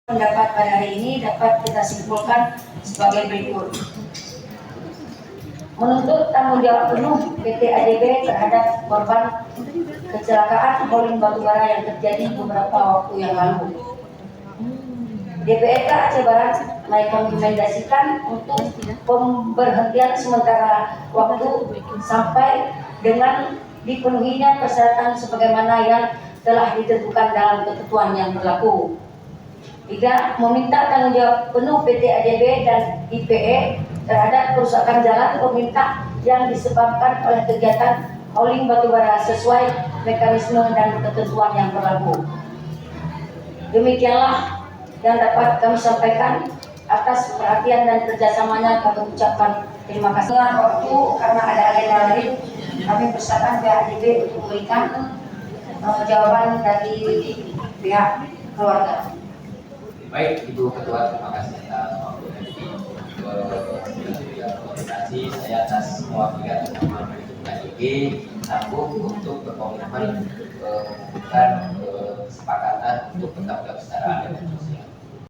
Pendapat pada hari ini dapat kita simpulkan sebagai berikut. Menuntut tanggung jawab penuh PT ADB terhadap korban kecelakaan hauling batubara yang terjadi beberapa waktu yang lalu. DPRK Aceh Barat merekomendasikan untuk pemberhentian sementara waktu sampai dengan dipenuhinya persyaratan sebagaimana yang telah ditentukan dalam ketentuan yang berlaku. 3. Meminta tanggung jawab penuh PT ADB dan IPE terhadap kerusakan jalan pemerintah yang disebabkan oleh kegiatan hauling batubara sesuai mekanisme dan ketentuan yang berlaku. Demikianlah yang dapat kami sampaikan. Atas perhatian dan kerjasamanya kami ucapkan terima kasih. Waktu karena ada agenda lain, kami persilakan pihak ADB untuk memberikan jawaban dari pihak keluarga. Baik, Ibu Ketua, terima kasih atas waktu dan koordinasi. Saya atas mewakili nama KIG sambung untuk berkomitmen membutuhkan kesepakatan untuk bertanggung jawab secara adil dan sosial.